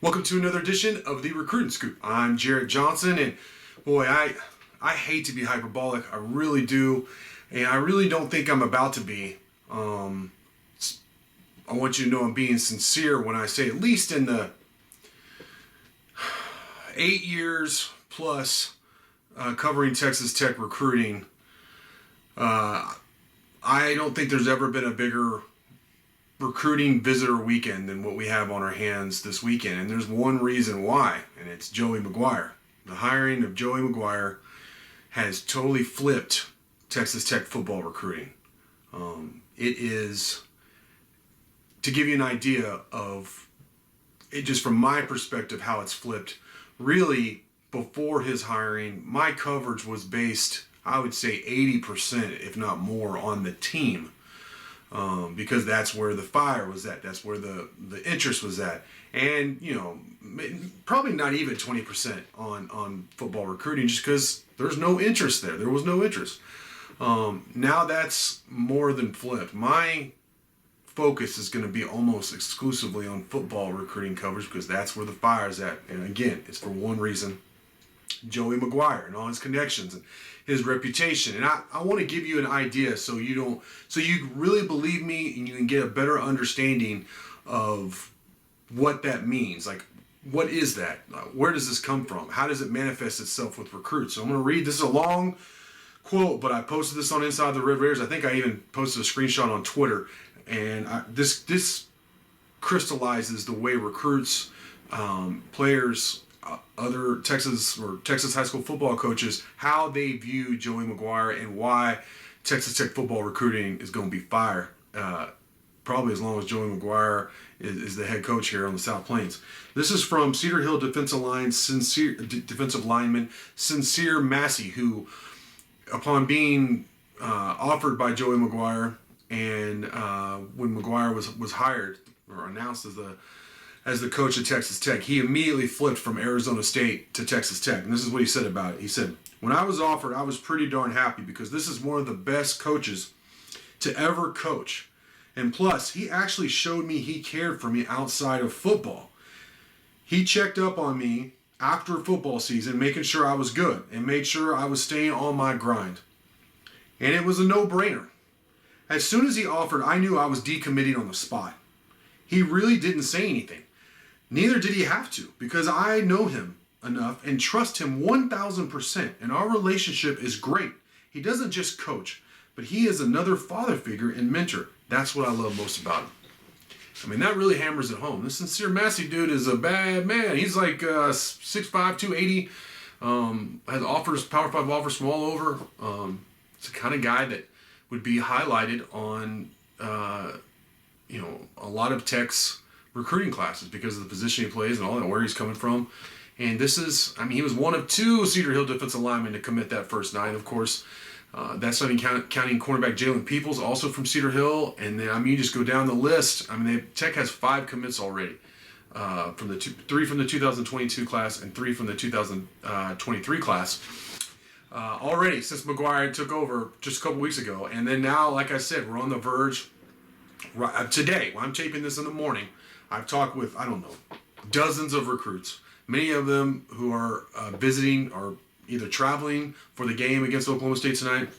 Welcome to another edition of the Recruiting Scoop. I'm Jarret Johnson, and boy, I hate to be hyperbolic. I really do, and I really don't think I'm about to be. I want you to know I'm being sincere when I say, at least in the 8 years plus covering Texas Tech recruiting, I don't think there's ever been a bigger recruiting visitor weekend than what we have on our hands this weekend. And there's one reason why, and it's Joey McGuire. The hiring of Joey McGuire has totally flipped Texas Tech football recruiting. It is, to give you an idea of it, just from my perspective, how it's flipped. Really, before his hiring, my coverage was based, I would say 80%, if not more, on the team. Because that's where the fire was at. That's where the interest was at. And, probably not even 20% on football recruiting, just because there's no interest there. There was no interest. Now that's more than flipped. My focus is going to be almost exclusively on football recruiting coverage, because that's where the fire is at. And again, it's for one reason: Joey McGuire and all his connections and his reputation. And I want to give you an idea so you really believe me and you can get a better understanding of what that means. Like, what is that? Where does this come from? How does it manifest itself with recruits? So I'm going to read. This is a long quote, but I posted this on Inside the Red Raiders. I think I even posted a screenshot on Twitter. And this crystallizes the way recruits, players, other Texas high school football coaches, how they view Joey McGuire and why Texas Tech football recruiting is going to be fire, probably as long as Joey McGuire is the head coach here on the South Plains. This is from Cedar Hill defensive lineman Sincere Massey, who, upon being offered by Joey McGuire, and when McGuire was hired or announced as the coach at Texas Tech, he immediately flipped from Arizona State to Texas Tech. And this is what he said about it. He said, "When I was offered, I was pretty darn happy, because this is one of the best coaches to ever coach. And plus, he actually showed me he cared for me outside of football. He checked up on me after football season, making sure I was good and made sure I was staying on my grind. And it was a no-brainer. As soon as he offered, I knew I was decommitting on the spot. He really didn't say anything. Neither did he have to, because I know him enough and trust him 1,000%, and our relationship is great. He doesn't just coach, but he is another father figure and mentor. That's what I love most about him." I mean, that really hammers it home. This Sincere Massey dude is a bad man. He's like 6'5", 280, has Power 5 offers from all over. It's the kind of guy that would be highlighted on, a lot of Tech's recruiting classes because of the position he plays and all that, where he's coming from. And this is, he was one of two Cedar Hill defensive linemen to commit that first night. Of course, that's not even counting cornerback Jalen Peoples, also from Cedar Hill. And then, you just go down the list. Tech has 5 commits already, from 3 from the 2022 class and 3 from the 2023 class. Already since McGuire took over just a couple weeks ago. And then now, like I said, we're on the verge. Today, when I'm taping this in the morning, I've talked with, dozens of recruits. Many of them who are visiting are either traveling for the game against Oklahoma State tonight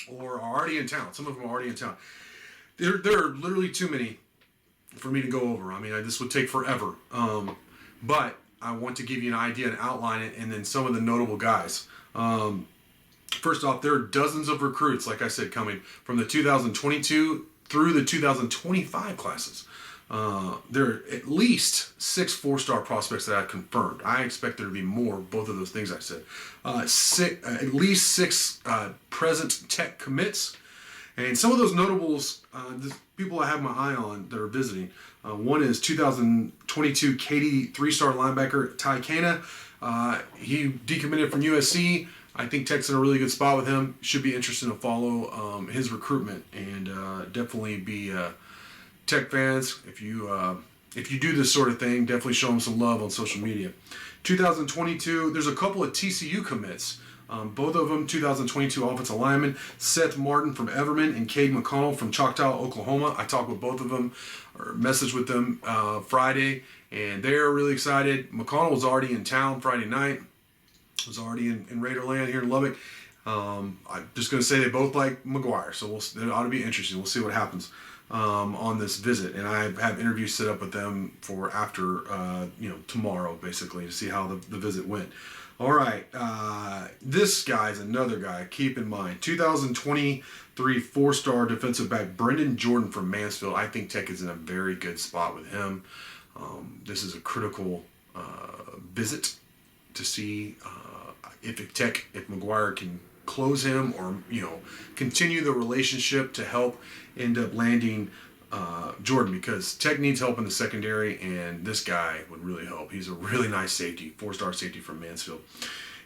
or are already in town. Some of them are already in town. There are literally too many for me to go over. This would take forever. But I want to give you an idea and outline it, and then some of the notable guys. First off, there are dozens of recruits, like I said, coming from the 2022 through the 2025 classes. There are at least 6 4-star prospects that I've confirmed. I expect there to be more, both of those things I said. At least 6 present Tech commits. And some of those notables, the people I have my eye on that are visiting. One is 2022 Katy 3-star linebacker Ty Kana. He decommitted from USC. I think Tech's in a really good spot with him. Should be interesting to follow his recruitment, and definitely be Tech fans. If you do this sort of thing, definitely show him some love on social media. 2022, there's a couple of TCU commits. Both of them 2022 offensive linemen, Seth Martin from Everman and Cade McConnell from Choctaw, Oklahoma. I talked with both of them, or messaged with them Friday, and they're really excited. McConnell was already in town Friday night. Was already in Raiderland here in Lubbock. I'm just going to say they both like McGuire, so it ought to be interesting. We'll see what happens on this visit, and I have interviews set up with them for after tomorrow, basically, to see how the visit went. All right, this guy's another guy. Keep in mind, 2023 four-star defensive back Brendan Jordan from Mansfield. I think Tech is in a very good spot with him. This is a critical visit to see if McGuire can close him or continue the relationship to help end up landing Jordan, because Tech needs help in the secondary, and this guy would really help. He's a really nice safety, four-star safety from Mansfield.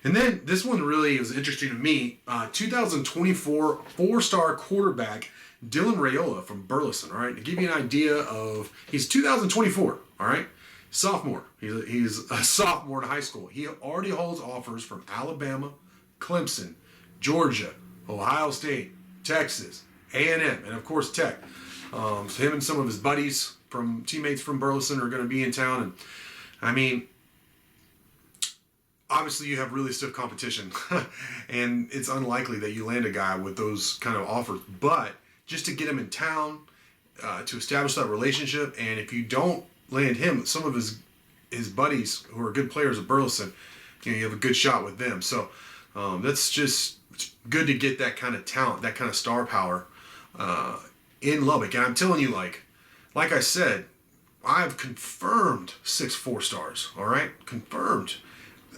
And then this one really was interesting to me. 2024 four-star quarterback Dylan Raiola from Burleson. All right, to give you an idea of, he's 2024. All right, sophomore. He's a sophomore in high school. He already holds offers from Alabama, Clemson, Georgia, Ohio State, Texas, A&M, and of course Tech. So him and some of his buddies teammates from Burleson are going to be in town. And I mean, obviously you have really stiff competition and it's unlikely that you land a guy with those kind of offers, but just to get him in town, to establish that relationship, and if you don't land him, some of his buddies who are good players at Burleson, you have a good shot with them. So that's just, it's good to get that kind of talent, that kind of star power in Lubbock. And I'm telling you, like I said, I've confirmed 6 4-stars, all right? Confirmed.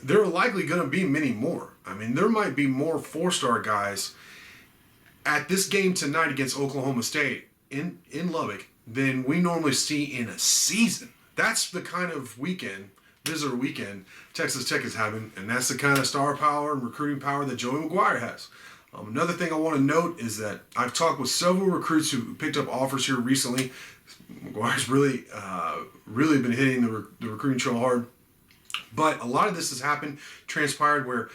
There are likely going to be many more. I mean, there might be more 4-star guys at this game tonight against Oklahoma State in Lubbock than we normally see in a season. That's the kind of visitor weekend Texas Tech is having, and that's the kind of star power and recruiting power that Joey McGuire has. Another thing I want to note is that I've talked with several recruits who picked up offers here recently. McGuire's really been hitting the recruiting trail hard. But a lot of this has transpired where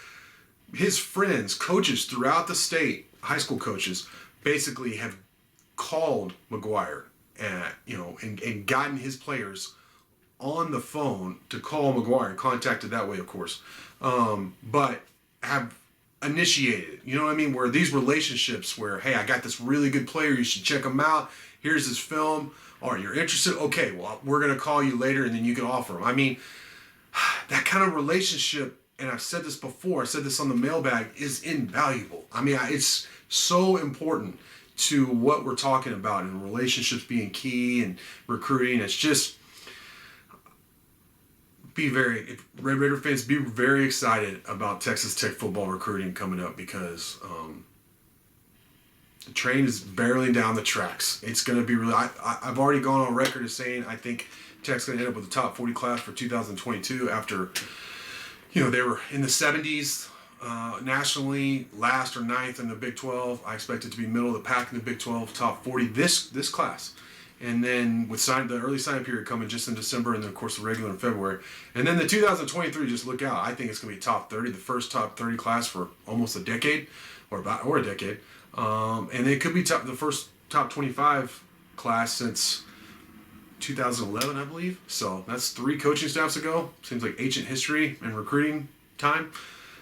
his friends, coaches throughout the state, high school coaches, basically have called McGuire and gotten his players on the phone to call McGuire, contacted that way, of course, but have initiated, you know what I mean, where these relationships where, hey, I got this really good player, you should check him out, here's his film, or you're interested, okay, well, we're going to call you later and then you can offer him. I mean, that kind of relationship, and I've said this before, I said this on the mailbag, is invaluable. I mean, it's so important to what we're talking about, and relationships being key and recruiting. It's just, Red Raider fans, be very excited about Texas Tech football recruiting coming up, because the train is barreling down the tracks. It's going to be really, I've already gone on record as saying I think Tech's going to end up with the top 40 class for 2022 after, they were in the 70s nationally, last or ninth in the Big 12. I expect it to be middle of the pack in the Big 12, top 40 this class. And then with the early sign period coming just in December, and then of course the regular in February. And then the 2023, just look out. I think it's going to be top 30, the first top 30 class for almost a decade, or a decade. And it could be the first top 25 class since 2011, I believe. So that's 3 coaching staffs ago. Seems like ancient history and recruiting time.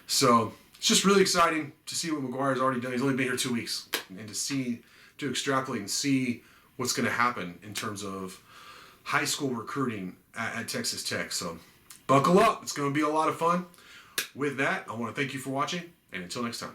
So it's just really exciting to see what McGuire's already done. He's only been here 2 weeks, and to extrapolate and see what's going to happen in terms of high school recruiting at Texas Tech. So buckle up. It's going to be a lot of fun. With that, I want to thank you for watching, and until next time.